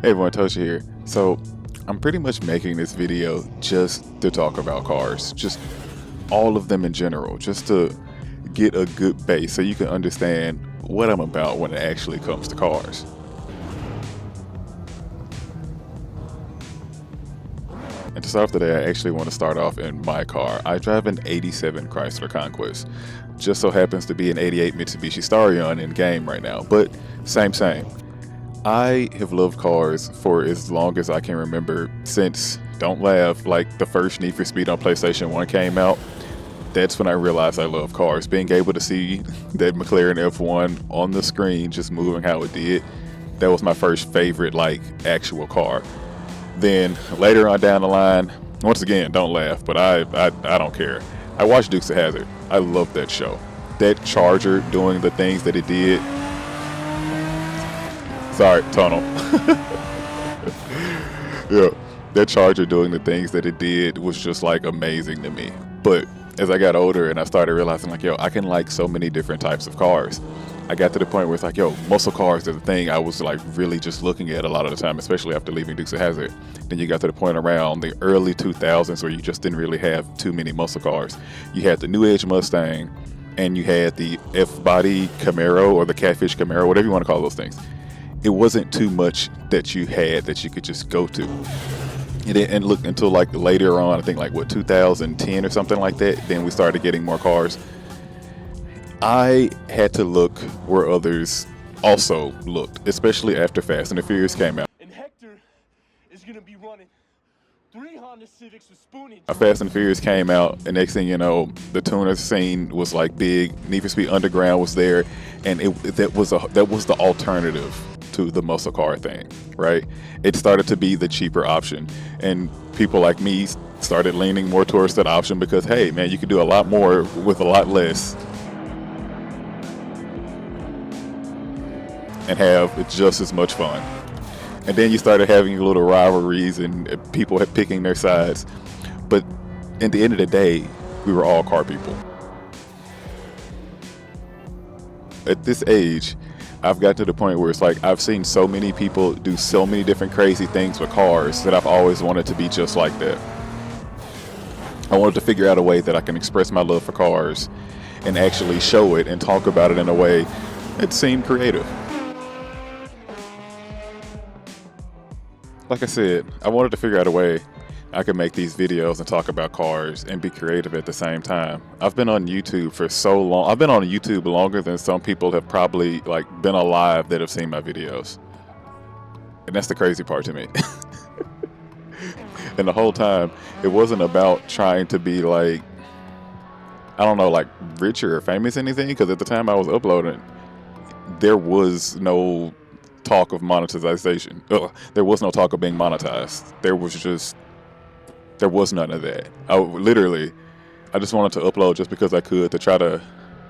Hey everyone, Toshii here. So, I'm pretty much making this video just to talk about cars. Just all of them in general. Just to get a good base so you can understand what I'm about when it actually comes to cars. And to start off today, I actually want to start off in my car. I drive an 87 Chrysler Conquest. Just so happens to be an 88 Mitsubishi Starion in game right now, but same. I have loved cars for as long as I can remember, since, don't laugh, like the first Need for Speed on PlayStation 1 came out. That's when I realized I love cars. Being able to see that McLaren F1 on the screen just moving how it did, that was my first favorite, like, actual car. Then later on down the line, once again, don't laugh, but I don't care. I watched Dukes of Hazzard. I love that show. That Charger doing the things that it did. Sorry, tunnel. Yeah, that Charger doing the things that it did was just like amazing to me. But as I got older and I started realizing like, yo, I can like so many different types of cars. I got to the point where it's like, yo, muscle cars are the thing I was like really just looking at a lot of the time, especially after leaving Dukes of Hazzard. Then you got to the point around the early 2000s where you just didn't really have too many muscle cars. You had the New Age Mustang and you had the F-body Camaro or the Catfish Camaro, whatever you want to call those things. It wasn't too much that you had that you could just go to. And look, until like later on, I think like what, 2010 or something like that, then we started getting more cars. I had to look where others also looked, especially after Fast and the Furious came out. And Hector is gonna be running 3 Honda Civics with spoon. Fast and Furious came out, and next thing you know, the tuner scene was like big. Need for Speed Underground was there, and that was the alternative to the muscle car thing, right? It started to be the cheaper option, and people like me started leaning more towards that option because, hey, man, you can do a lot more with a lot less and have just as much fun. And then you started having little rivalries and people picking their sides. But at the end of the day, we were all car people. At this age, I've got to the point where it's like I've seen so many people do so many different crazy things with cars that I've always wanted to be just like that. I wanted to figure out a way that I can express my love for cars and actually show it and talk about it in a way that seemed creative. Like I said, I wanted to figure out a way I could make these videos and talk about cars and be creative at the same time. I've been on YouTube for so long. I've been on YouTube longer than some people have probably like been alive that have seen my videos. And that's the crazy part to me. And the whole time, it wasn't about trying to be like, I don't know, like richer or famous or anything. Because at the time I was uploading, there was no talk of monetization. There was no talk of being monetized. There was none of that. I just wanted to upload just because I could, to try to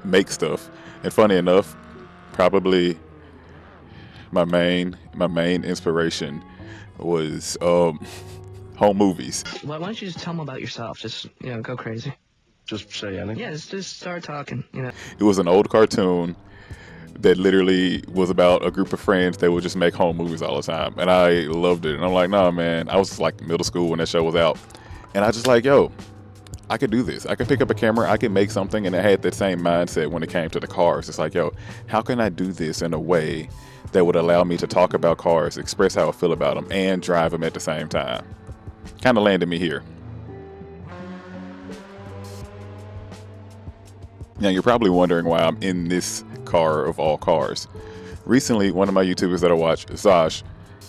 make stuff. And funny enough, probably my main inspiration was home movies. Why don't you just tell them about yourself? Just, go crazy. Just say anything. Yeah, just start talking, It was an old cartoon that literally was about a group of friends that would just make home movies all the time. And I loved it. And I'm like, nah, man, I was like middle school when that show was out. And I just like, yo, I could do this. I could pick up a camera, I could make something. And I had that same mindset when it came to the cars. It's like, yo, how can I do this in a way that would allow me to talk about cars, express how I feel about them, and drive them at the same time? Kind of landed me here. Now, you're probably wondering why I'm in this car of all cars. Recently, one of my YouTubers that I watch, Zosh,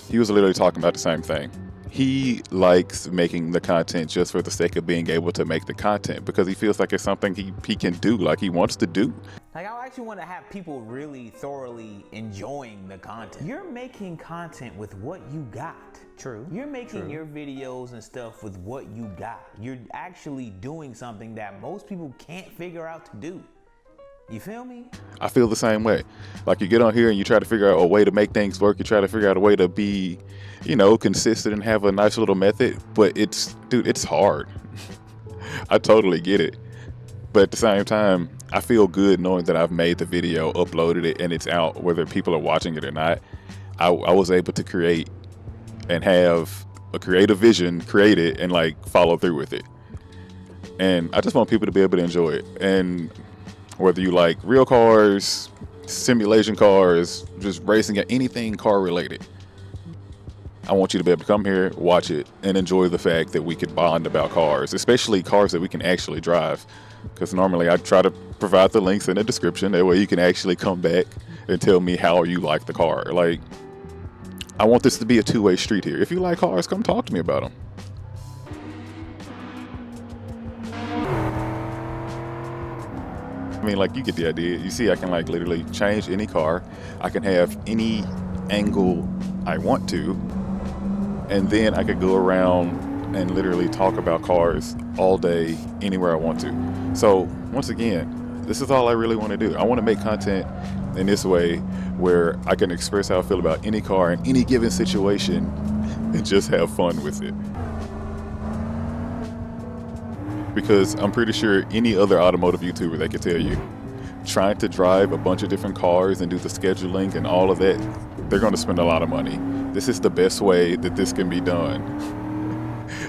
he was literally talking about the same thing. He likes making the content just for the sake of being able to make the content because he feels like it's something he can do, like he wants to do. Like, I actually want to have people really thoroughly enjoying the content. You're making content with what you got. True. You're making your videos and stuff with what you got. You're actually doing something that most people can't figure out to do. You feel me? I feel the same way. Like, you get on here and you try to figure out a way to make things work. You try to figure out a way to be, consistent and have a nice little method. But it's hard. I totally get it. But at the same time, I feel good knowing that I've made the video, uploaded it, and it's out, whether people are watching it or not. I was able to create and have a creative vision, create it, and like follow through with it. And I just want people to be able to enjoy it. And whether you like real cars, simulation cars, just racing, anything car related, I want you to be able to come here, watch it, and enjoy the fact that we could bond about cars, especially cars that we can actually drive. Because normally I try to provide the links in the description. That way you can actually come back and tell me how you like the car. Like, I want this to be a two-way street here. If you like cars, come talk to me about them. I mean, like, you get the idea. You see, I can like literally change any car. I can have any angle I want to. And then I could go around and literally talk about cars all day, anywhere I want to. So once again, this is all I really want to do. I want to make content in this way where I can express how I feel about any car in any given situation and just have fun with it. Because I'm pretty sure any other automotive YouTuber, they could tell you, trying to drive a bunch of different cars and do the scheduling and all of that, they're going to spend a lot of money. This is the best way that this can be done.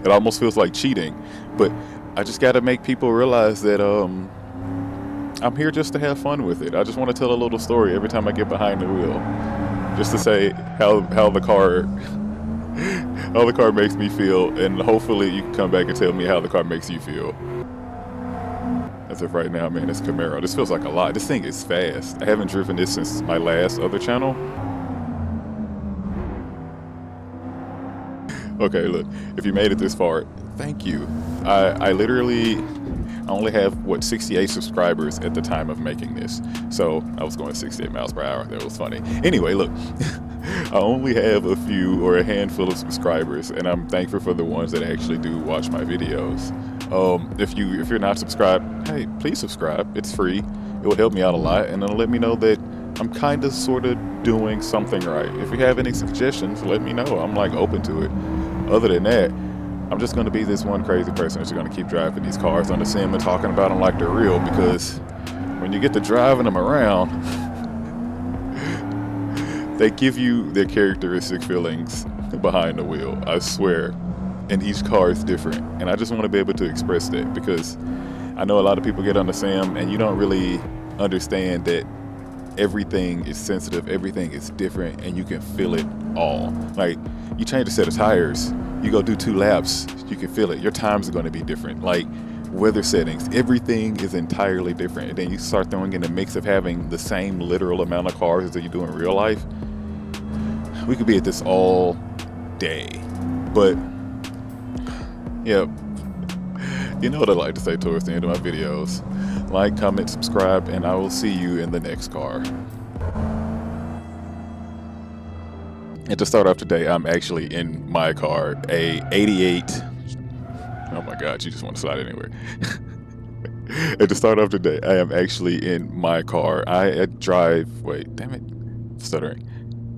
It almost feels like cheating, but I just got to make people realize that I'm here just to have fun with it. I just want to tell a little story every time I get behind the wheel, just to say how the car makes me feel, and hopefully you can come back and tell me how the car makes you feel. As of right now, man, it's Camaro. This feels like a lot. This thing is fast. I haven't driven this since my last other channel. Okay, look, if you made it this far, thank you. I literally only have, 68 subscribers at the time of making this. So I was going 68 miles per hour. That was funny. Anyway, look, I only have a few or a handful of subscribers, and I'm thankful for the ones that actually do watch my videos. If you're not subscribed, hey, please subscribe. It's free. It will help me out a lot, and it'll let me know that I'm kind of sort of doing something right. If you have any suggestions, let me know. I'm like open to it. Other than that, I'm just going to be this one crazy person that's going to keep driving these cars on the sim and talking about them like they're real, because when you get to driving them around, they give you their characteristic feelings behind the wheel, I swear. And each car is different. And I just want to be able to express that, because I know a lot of people get on the sim and you don't really understand that everything is sensitive, everything is different, and you can feel it all. Like, you change a set of tires, you go do 2 laps, you can feel it. Your times are going to be different. Like, weather settings, everything is entirely different. And then you start throwing in the mix of having the same literal amount of cars that you do in real life. We could be at this all day. But yeah, you know what I like to say towards the end of my videos. Like, comment, subscribe, and I will see you in the next car. And to start off today, I'm actually in my car, a 88. Oh my God, you just want to slide anywhere. And to start off today, I am actually in my car. I drive, wait, damn it, stuttering.